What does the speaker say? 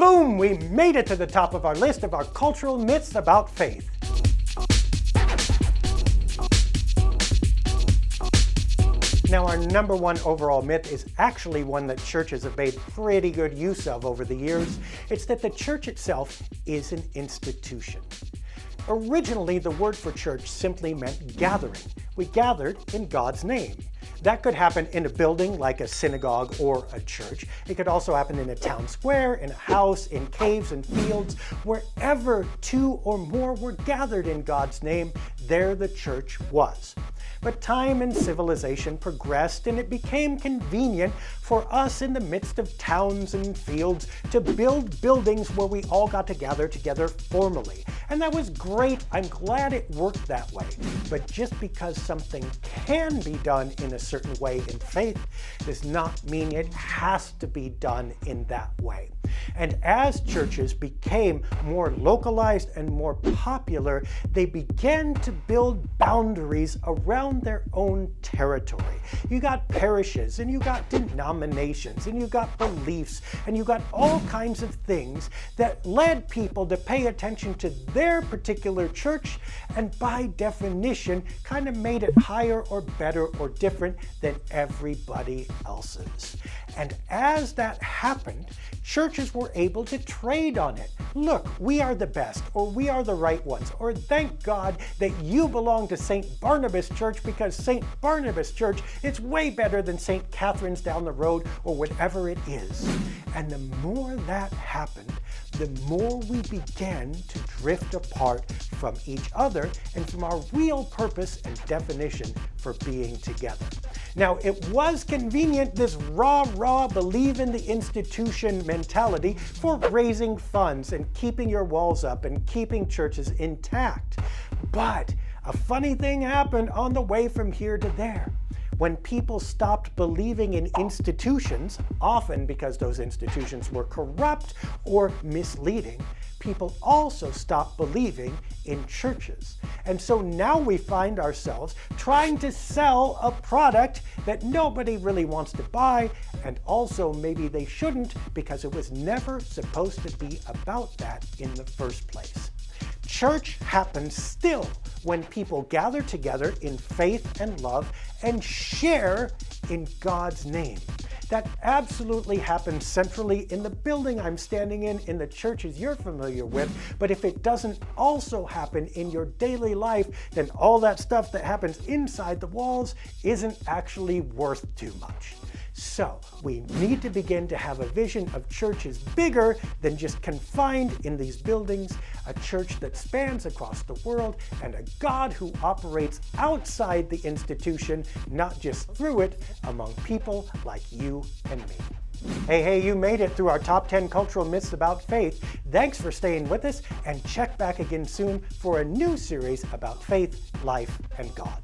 Boom! We made it to the top of our list of our cultural myths about faith. Now, our number one overall myth is actually one that churches have made pretty good use of over the years. It's that the church itself is an institution. Originally, the word for church simply meant gathering. We gathered in God's name. That could happen in a building like a synagogue or a church. It could also happen in a town square, in a house, in caves and fields. Wherever two or more were gathered in God's name, there the church was. But time and civilization progressed, and it became convenient for us in the midst of towns and fields to build buildings where we all got to gather together formally. And that was great. I'm glad it worked that way. But just because something can be done in a certain way in faith does not mean it has to be done in that way. And as churches became more localized and more popular, they began to build boundaries around their own territory. You got parishes, and you got denominations, and you got beliefs, and you got all kinds of things that led people to pay attention to their particular church, and by definition, kind of made it higher or better or different than everybody else's. And as that happened, churches were able to trade on it. Look, we are the best, or we are the right ones, or thank God that you belong to St. Barnabas Church because St. Barnabas Church is way better than St. Catherine's down the road or whatever it is. And the more that happened, the more we began to drift apart from each other and from our real purpose and definition for being together. Now, it was convenient, this rah-rah believe in the institution mentality, for raising funds and keeping your walls up and keeping churches intact. But a funny thing happened on the way from here to there. When people stopped believing in institutions, often because those institutions were corrupt or misleading, people also stopped believing in churches. And so now we find ourselves trying to sell a product that nobody really wants to buy, and also maybe they shouldn't because it was never supposed to be about that in the first place. Church happens still when people gather together in faith and love and share in God's name. That absolutely happens centrally in the building I'm standing in the churches you're familiar with, but if it doesn't also happen in your daily life, then all that stuff that happens inside the walls isn't actually worth too much. So we need to begin to have a vision of churches bigger than just confined in these buildings, a church that spans across the world, and a God who operates outside the institution, not just through it, among people like you and me. Hey, you made it through our top 10 cultural myths about faith. Thanks for staying with us, and check back again soon for a new series about faith, life, and God.